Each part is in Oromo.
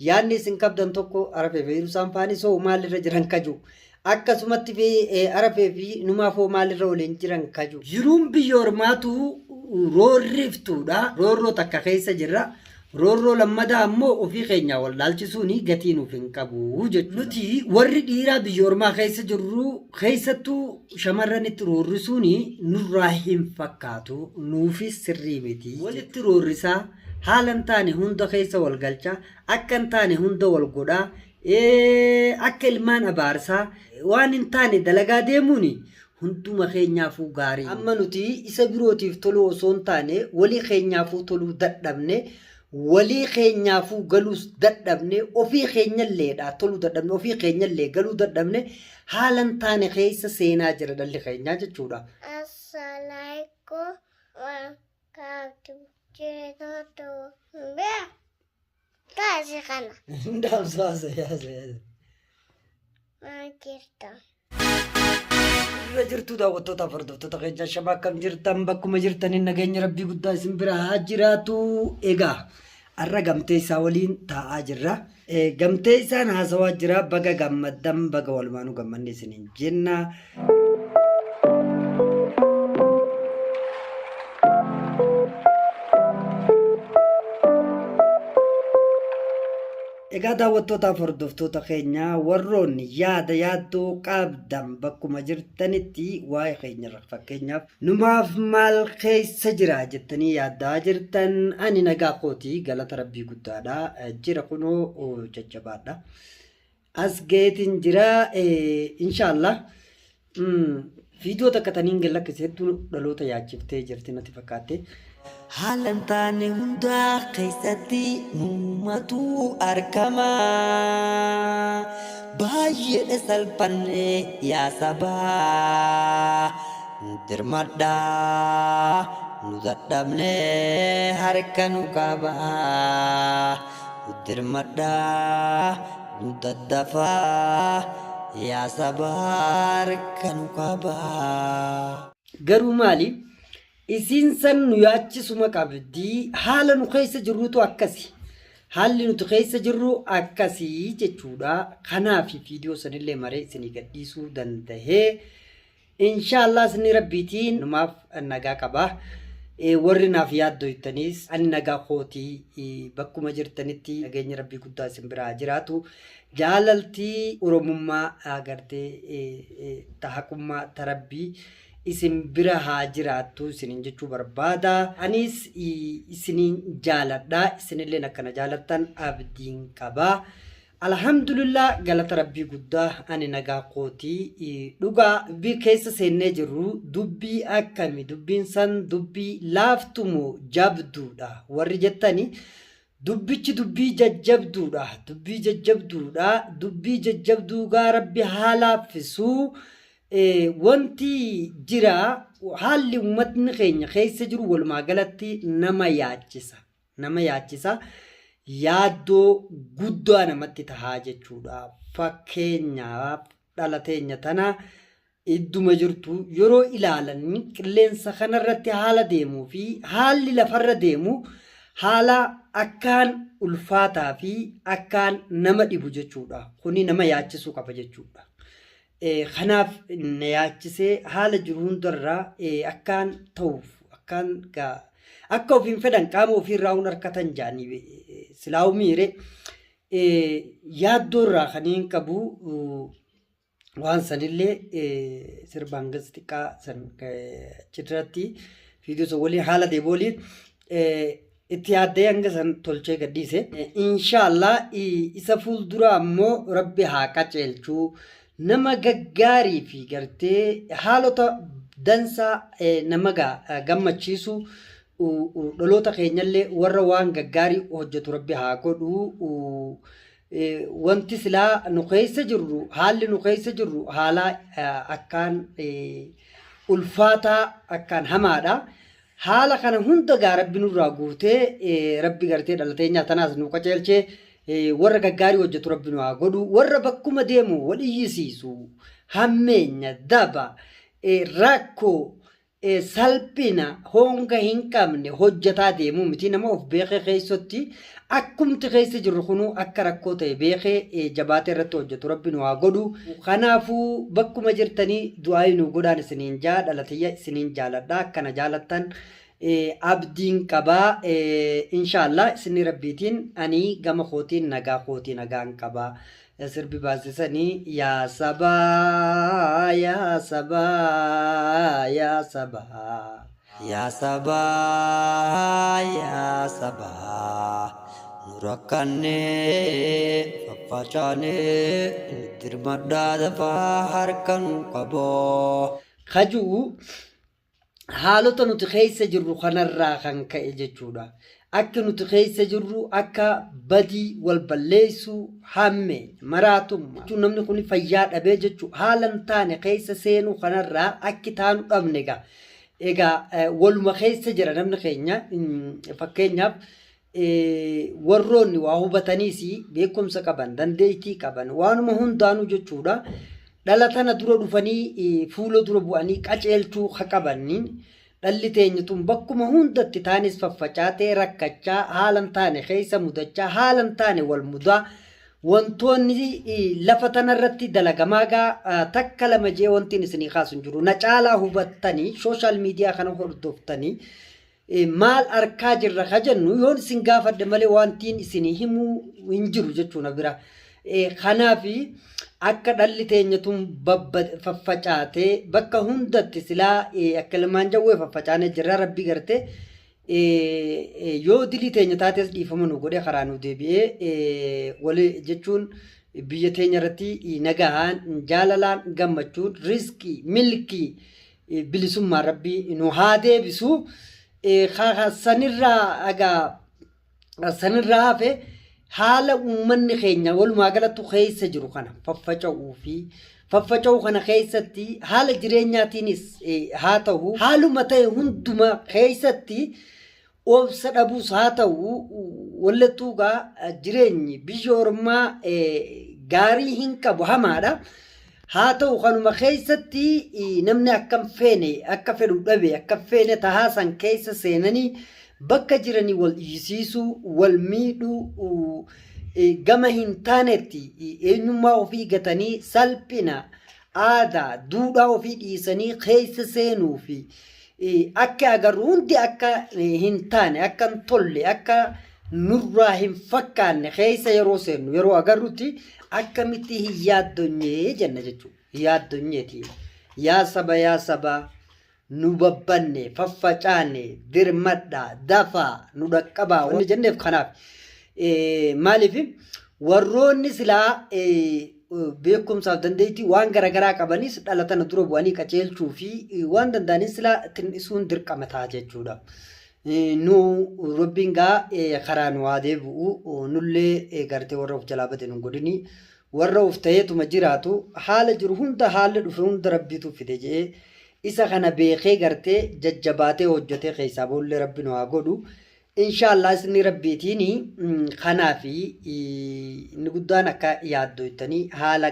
yaanni isin qabdan tokko arafee viirusaan faanisoo maalirra jiran kaju akkasumatti fi arafee fi numaafoo maalirra waliin jiran kaju jiruun biyya ormaatu roorriftuudha roorroo takka keessa jirra roorroo lammadaa ammoo ofii keenya wallaalchisuuni gatii nuuf hin qabu jechuudha. Nuti warri dhiiraa biyya ormaa keessa jirru keessattuu shamarranitti roorrisuuni nurraa hin fakkaatu nuufis sirrii miti. Walitti roorrisaa haalan taane hunda keessa wal galchaa akka hin taane hunda wal godhaa akka ilmaan abaarsaa waan hin taane dalagaa deemuuni hunduma keenyaafuu gaarii. Amma nuti isa birootiif toluu osoo hin taane walii keenyaafuu toluu dadhabne walii keenyaafuu galuus dadhabne ofii keenyalleedha toluu dadhabne ofii keenyallee galuu dadhabne haalan taane keessa seenaa jira dhalli keenyaa jechuudha. Assalaamualaikum warahmatullahi kasih kana. Ndak usah ya. Makirta. Jirtu daawwattoota hordoftoota keenya shabaa akkam jirtan bakkuma jirtaniin nageenya rabbii guddaa isin bira haa jiraatu. Egaa har'a gamtee isaa waliin taa'aa jirra. Gamtee isaan haasawaa jira baga gammaddan baga walumaanuu gammanne isiniin jenna. Egaa daawwattootaaf hordoftoota keenya warroonni yaada yaaddoo qabdan bakkuma jirtanitti waa'ee keenyarra fakkeenyaaf numaaf maal keessa jira jettanii yaaddaa jirtan ani nagaa kootii galata rabbii guddaadha jira kunoo jajjabaadha as geetiin jira inshaallah viidiyoo takka taniin galakkisheetu dhaloota yaachiftee jirti natti fakkaate. Haalan taane hundaa keessatti nuumatu argama baay'ee salphanne yaa sabaa dirmadhaa nu dadhabne harka nu qaba dirmadhaa nu daddafaa yaa sabaa harka nu qaba. Garuu maali? Isin san nu yaachisuma qabdi haala nu keessa jirrutu akkasi haalli nuti keessa jirru akkasi jechuudha. Kanaaf viidiyoo sanillee maree isinii gadhiisuu danda'ee inshaallah isinii rabbiitiin numaaf nagaa qaba. Warri naaf yaaddoytanis ani nagaa kootii bakkuma jirtanitti nageenya rabbii guddaa isin biraa jiraatu jaalaltii oromummaa agartee tahaqummaa tarabbii isin bira haa jiraattu isinin jechuu barbaada. Anis isinin jaaladha isinillee akkana jaalattan abdiin qaba. Alhamdulillah galata rabbii guddaa ani nagaa kootii dhugaa dubbii keessa seennee jirru dubbii akkami dubbiin san dubbii laaftumo jabduudha warri jettani dubbichi dubbii jajjabduudha dubbii jajjabduugaa rabbi haa laaffisuu. Wanti jira haalli uummatni keenya keessa jiru walumaa galatti nama yaachisa yaaddoo guddaa namatti tahaa jechuudha. Fakkeenyaaf dhalateenya tana idduma jirtu yeroo ilaalan qilleensa kanarratti haala deemuu fi haalli lafarra deemu haala akkaan ulfaataa fi akkaan nama dhibu jechuudha. Kuni nama yaachisuu qaba jechuudha. Kanaaf na yaachisee haala jiru hundarraa akkaan ta'uuf akka ofiin fedhan qaama ofiirraa hun harkatan jaanii silaa'u miire yaaddoorraa kaniin qabu waan sanillee sirbaan xiqqaa san achirratti viidiyoo san waliin haala deebooliin itti yaaddee hanga san tolchee gadhiise. Inshaallah isa fuulduraa ammoo rabbi haa qaceelchuu. Nama gaggaarii fi gartee haalota dansaa nama gammachiisu dhaloota keenyallee warra waan gaggaarii hojjetu rabbi haa godhu. Wanti silaa nu keessa jirru haalli nu keessa jirru haala akkaan ulfaataa akkaan hamaadha. Haala kana hunda gaa rabbi nurraa guutee rabbi gartee dhalateenya tanaas nu qaceelchee warra gaggaarii hojjetu rabbi nu haa godhu. Warra bakkuma deemu wal iyyisiisu hammeenya daba rakkoo salphina honga hin qabne hojjetaa deemuu miti nama of beekee keessatti akkumti keessa jirru kunu akka rakkoo ta'e beekee jabaatee irratti hojjetu rabbi nu haa godhu. Kanaafuu bakkuma jirtanii du'aa nu godhaan isiniin jaa dhalatiyya isiniin jaaladha akkana jaalattan abdiin qabaa inshaallah isinni rabbiitiin ani gama kootiin nagaan qabaa. Sirbi baasisanii yaa sabaa yaa sabaa yaa sabaa yaa sabaa yaa sabaa nurakkanee faffacaanee dirmadhaa dafaa harkan qaboo. Kajuu haalota nuti keessa jirru kanarraa kan ka'e jechuudha. Akka nuti keessa jirru akka badii wal balleessuu hamme maraatummaa namni kun fayyaa dhabee jechuudha. Haalan taane keessa seenuu kanarraa akki taanu dhabne egaa waluma keessa jira namni keenya fakkeenyaaf warroonni waa hubataniis beekumsa qaban dandeettii qaban waanuma hundaanuu jechuudha. Dhalatana dura dhufanii fuula dura bu'anii qaceelchuu qabanniin dhalli teenya tun bakkuma hundatti taanis faffacaatee rakkachaa haalan taane keessa mudachaa haalan taane wal mudaa wantoonni lafa tanarratti dalagamaa takka lama jee wantiin isinii kaasun jiru na caalaa hubattanii sooshaal miidiyaa kana hordoftanii maal arkaa jirra kajennu yoon isin gaafadde malee wantiin isinii himuu hin jiru jechuudha bira. Kanaafi akka dhalli teenya tun faffacaatee bakka hundatti silaa akka ilmaan jawwee faffacaanee jirra rabbi gartee yoo dilii teenya taates dhiifama nu godhee karaa nu deebi'ee walii jechuun biyya teenya irratti nagahaan jaalalaan gammachuun riskii milkii bilisummaa rabbi nu haa deebisu. Sanirraa hafe haala uummanni keenya walumaa galatti keessa jiru kana faffaca'uu kana keessatti haala jireenyaatiinis haa ta'u haaluma ta'e hunduma keessatti obsa dhabuus haa ta'u wallattuugaa jireenyi biyya ormaa gaarii hin qabu hamaadha. Haa ta'u kanuma keessatti namni akkam feene akka fedhu dhabe akka feene tahaasan keessa seenanii bakka jiranii wal dhiisiisuu wal miidhuu gama hin taanetti eenyummaa ofii gatanii salphina aadaa duudhaa ofii dhiisanii keessa seenuu fi akka agarru hundi akka hin taane akka hin tolle akka nurraa hin fakkaanne keessa yeroo seennu yeroo agarrutti akkamitti hin yaaddonyee jenna jechuudha. Yaaddonyeeti yaa saba nu babbanne faffacaane dirmadhaa dafaa nu dhaqqabaa wanni jenneef kanaaf maaliif warroonni silaa beekumsaaf dandeettii waan garagaraa qabanis dhalatana dura bu'anii qaceelchuu fi waan danda'anis silaa isuun dirqama ta'a jechuudha. Nu rabbiin gaa karaa nu haa deebi'u nullee gartee warra of jalaa bade nu godhini warra of ta'eetuma jiraatu haala jiru hunda haala dhufe hunda rabbiitu fide jee isa kana beekee gartee jajjabaatee hojjetee keessaa boollee rabbi nu haa godhu. Inshaallah isinni rabbiitiin kanaafi inni guddaan akka yaaddoytanii haala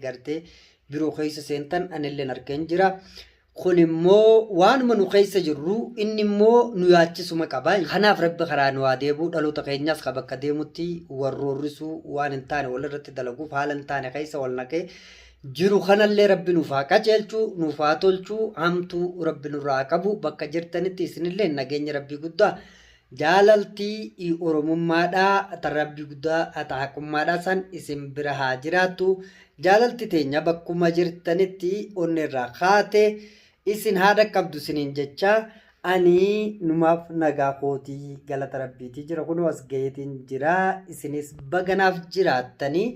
gartee biroo keessa seentan anilleen argeen jira. Kun immoo waanuma nu keessa jirru inni immoo nu yaachisuma qaba. Kanaaf rabbi karaa nu haa deebi'u dhaloota keenyaas ka bakka deemutti warroorrisuu waan hin taane walirratti dalaguuf haala hin taane keessa wal naqee jiru kanallee rabbi nuuf haa qaceelchuu nuuf haa tolchuu hamtuu rabbi nurraa qabu bakka jirtanitti isinillee nageenya rabbii guddaa jaalaltii oromummaadhaa tarabbii guddaa ataaqummaadhaa san isin bira haa jiraattu jaalalti teenya bakkuma jirtanitti onneerraa kaate isin haadha qabdu isiniin jecha ani numaaf nagaa kootii galata rabbiitii jira kun as gaheetiin jira isinis baganaaf jiraattanii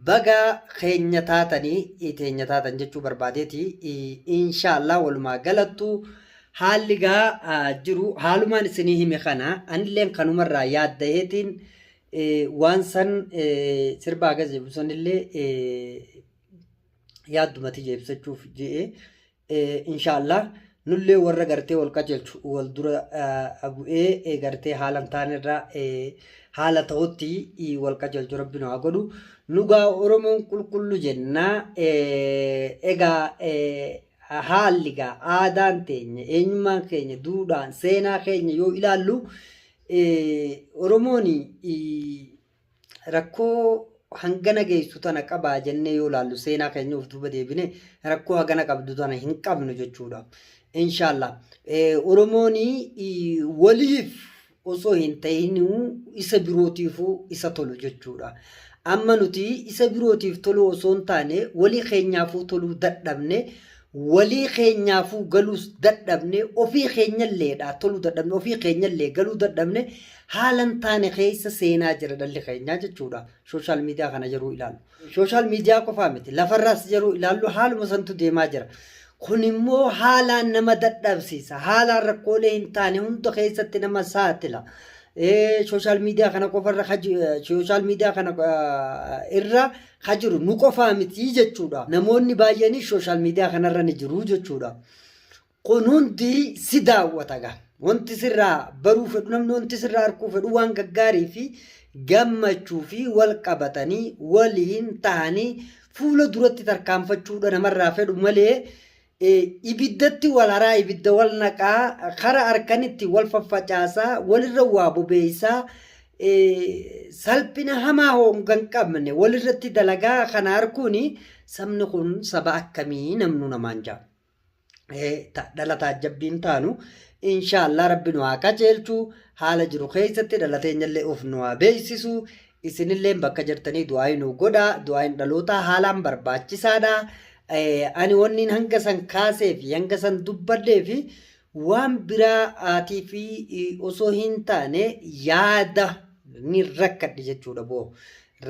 baga keenya taatanii teenya taatan jechuu barbaadeeti inshaallah walumaa galattu haalli gaa jiru haalumaan isinii hime kana anilleen kanumarraa yaaddaheetiin waan san sirbaa gas jebusanillee yaaddumati jeebsachuuf je'e inshaallah nullee warra gartee wal qajeelchu wal dura bu'ee gartee haalan taanirraa haala ta'utti wal qajeelchu rabbi nu haa godhu. Nugaa Oromoon qulqullu jenna egaa haalli gaa aadaan teenya eenyummaan keenya duudhaan seenaa keenya yoo ilaallu Oromoon rakkoo hangana geessu tana qabaa jennee yoo ilaallu seenaa keenya of duuba deebine rakkoo hagana qabdu tana hin qabnu jechuudha. Inshallah Oromoon waliif osoo hin ta'in isa birootiifuu isa tolu jechuudha. Amma nuti isa birootiif tolu osoo hin taane walii keenyaafuu toluu dadhabne walii keenyaafuu galuus dadhabne ofii keenyalleedha toluu dadhabne ofii keenyallee galuu dadhabne haalan taane keessa seenaa jira dhalli keenyaa jechuudha. Social media kana yeroo ilaallu social media qofaa miti lafarraas yeroo ilaallu haaluma santu deemaa jira. Kun immoo haalaan nama dadhabsiisa haalaan rakkoolee hin taane hunda keessatti nama saaxila. Social media kana qofarra social media kana irra hajiru nu qofaa miti jechuudha. Namoonni baay'een social media kanarra ni jiru jechuudha. Kun hundi si daawwata gaa. Wanti sirraa baruu fedhu namni wanti sirraa arguu fedhu waan gaggaarii fi gammachuu fi wal qabatanii waliin ta'anii fuula duratti tarkaanfachuudha namarraa fedhu malee ibiddatti wal haraa ibidda wal naqaa kara harkanitti wal faffacaasaa walirra waa bobeeysaa salphina hamaa hongan qabne walirratti dalagaa kana harkuuni sabni kun saba akkamii namnu namaan jaa dhalataa jabbiin taanu inshallah rabbi nu haa qajeelchu haala jiru keessatti dhalateenyallee of nu haa beeksisu isinillee bakka jirtanii du'aa nu godha du'aan dhaloota haalaan barbaachisaadha. Ani wanniin hanga san kaasee fi hanga san dubbadhee fi waan biraatii fi osoo hin taane yaada ni rakkadhe jechuudha boo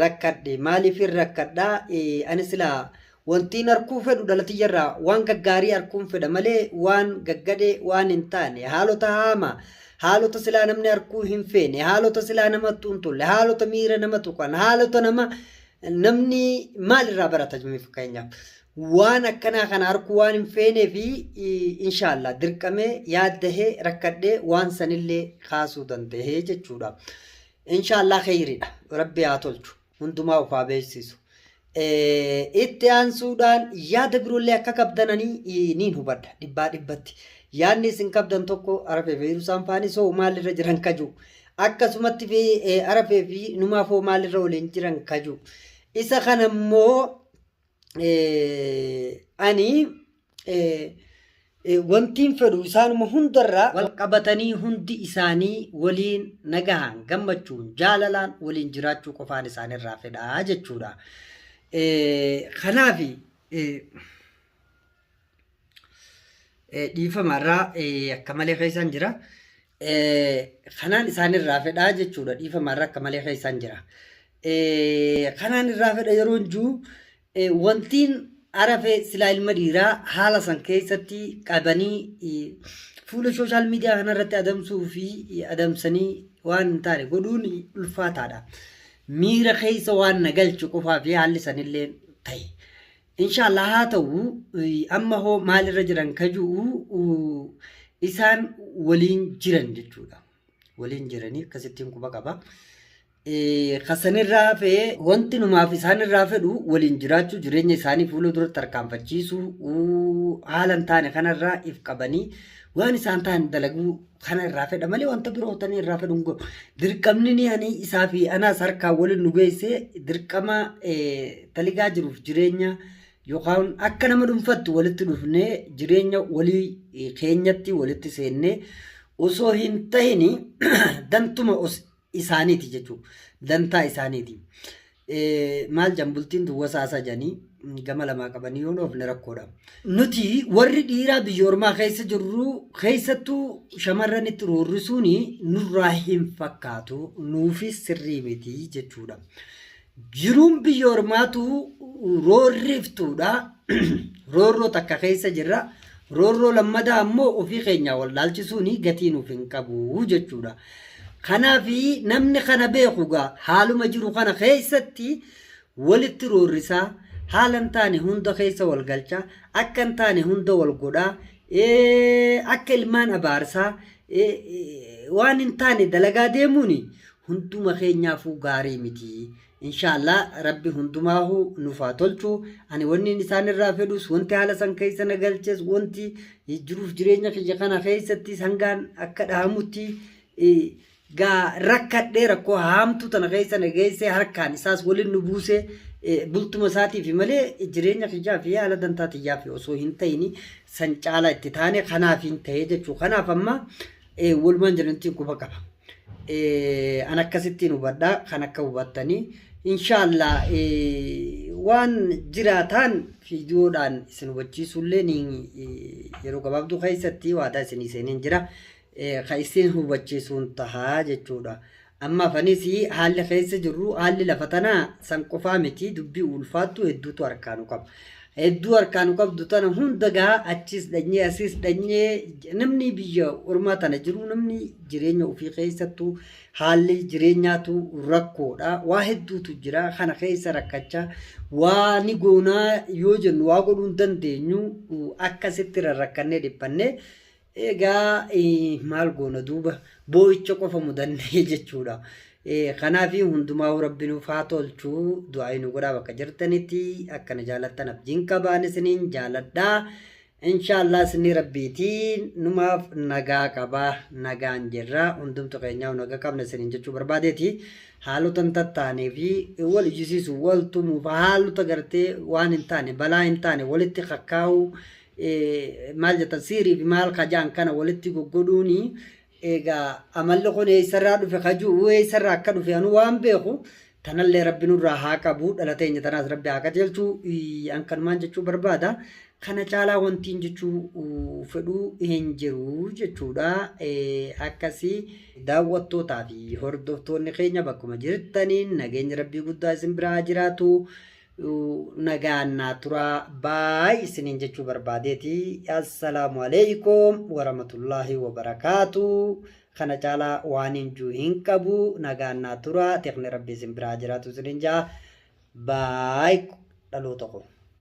rakkadhe maaliif rakkadhaa ani silaa wantiin arguu fedhu dhalatiyyarraa waan gaggaarii arguun fedha malee waan gaggadhee waan hin taane haalota hamaa haalota silaa namni arguu hin feene haalota silaa namatti hin tolle haalota miira nama tuqan haalota namni maalirraa barata jimee fakkeenyaaf waan akkanaa kana arguu waan hin feenee fi inshallah dirqamee yaaddahee rakkadhee waan sanillee kaasuu danda'ee jechuudha. Inshallah khayriidha rabbi haa tolchu hundumaa ufaa beeksisu. Itti aansuudhaan yaada biroollee akka qabdananii niin hubadha dhibbaa dhibbatti. Yaadni isin qabdan tokko arafee fi hirusaan faanis hoo maalirra jiran kaju akkasumatti fi arafee fi numaaf hoo maalirra waliin jiran kaju isa kanammoo ani wantiin fedhu isaanuma hundarraa wal qabatanii hundi isaanii waliin nagahaan gammachuun jaalalaan waliin jiraachuu qofaan isaanirraa fedhaa jechuudha. Kanaaf dhiifamarraa akka malee keessan jira. Kanaan isaanirraa fedhaa jechuudha. Dhiifamarraa akka malee keessan jira. Kanaan irraa fedha yeroo jiru wantiin arafee silaa ilma dhiiraa haala san keessatti qabanii fuula social media kanarratti adamsuu fi adamsanii waan hin taane godhuun ulfaataadha. Miira keessa waan nagalchu qofaa fi haalli sanillee ta'e. Inshallah haa ta'u amma hoo maalirra jiran kajuu isaan waliin jiran jechuudha. Waliin jiranii akkasittiin quba qaba. Kasanirraa fee wanti numaaf isaanirraa fedhu waliin jiraachuu jireenya isaanii fuula duratti tarkaanfachiisuu haalan taane kanarraa if qabanii waan isaan taane dalaguu kanarraa fedha malee wanta birootanii irraa fedhu hin dirqamni ni ani isaa fi anaas harkaa waliin nu geesse dirqama taligaa jiruuf jireenya yookaan akka nama dhuunfatti walitti dhufnee jireenya walii keenyatti walitti seennee osoo hin ta'in dantuma isaaniiti jechuudha. Dantaa isaaniiti. Maal jambultiin duwwasaasa janii gama lamaa qabanii yoo oofne rakkoodha. Nuti warri dhiiraa biyyoormaa keessa jirru keessattuu shamarranitti roorrisuuni nurraa hin fakkaatu nuufis sirrii miti jechuudha. Jiruun biyyoormaatu roorriftuudha. Roorroo takka keessa jirra. Roorroo lammadaa ammoo ofii keenya wal laalchisuuni gatii nuuf hin qabu jechuudha. Kanaafi namni kana beeku gaa haaluma jiru kana keessatti walitti roorrisaa haalan taane hunda keessa wal galchaa akka hin taane hunda wal godhaa akka ilmaan abaarsaa waan hin taane dalagaa deemuuni hunduma keenyaafuu gaarii miti. Inshaallah rabbi hundumaahu nuuf haa tolchu. Ani wanni isaan irraa fedhus wanti haala san keessa na galches wanti jiruuf jireenya kiyya kana keessatti sangaan akka dhahamutti gaa rakkadhee rakkoo haamtu tana keessa na geesse harkaan isaas waliin nu buuse bultuma isaatiif malee jireenya kiyyaa fi haala dantaatiyyaa fi osoo hin ta'ini san caalaa itti taane kanaaf hin ta'e jechuu. Kanaaf amma walumaan jirantiin quba qaba. An akkasittiin hubadhaa kan akka hubattanii inshaallah waan jiraataan fiidiyoodhaan isin hubachiisullee yeroo gabaabduu keessatti waadaa isinii seeneen jira. Kan isin hubachiisuun tahaa jechuudha. Amma afanis haalli keessa jirru haalli lafa tanaa san qofaa miti dubbii ulfaattu hedduutu harkaanu qaba. Hedduu harkaanu qabdu tana hunda gaa achis dhanyee asis dhanyee namni biyya ormaa tana jiru namni jireenya ofii keessattuu haalli jireenyaatu rakkoodha. Waa hedduutu jira kana keessa rakkachaa waa ni goonaa yoo jennu waa godhuu hin dandeenyu akkasitti rarrakkannee dhiphannee egaa maal goona duuba boo'icha qofa mudannee jechuudha. Kanaafi hundumaa rabbi nuuf haa tolchu du'aa nu godhaa bakka jirtanitti akkana jaalattan abdiin qabaan isiniin jaaladhaa. Inshaallah isinii rabbiitiin numaaf nagaa qabaa nagaan jirra hundumtu keenyaa nagaa qabna isiniin jechuu barbaadeeti. Haalota hin tattaanee fi wal ijjisiisu wal tumuuf haalota gartee waan hin taane balaa hin taane walitti kakkaa'u maal jettan siirii fi maal kajaan kana walitti goggoduuni. Egaa amalli kun eessarraa dhufe kajuu eessarraa akka dhufe anu waan beeku tanallee rabbi nurraa haa qabu dhalateenya tanaas rabbi haa qajeelchu an kanumaan jechuu barbaada. Kana caalaa wantiin jechuu fedhuu hin jiru jechuudha. Akkasii daawwattootaa fi hordoftoonni keenya bakkuma jirtaniin nageenya rabbii guddaa isin biraa jiraatu. Nagaan naa turaa baay isiniin jechuu barbaadeeti. Assalaamu alaykum warahmatullaahi wabarakaatu. Kana caalaa waan hin qabu nagaan naa turaa teekni rabbii isin biraa jiraatu isiniin jaa baay dhaloota koo.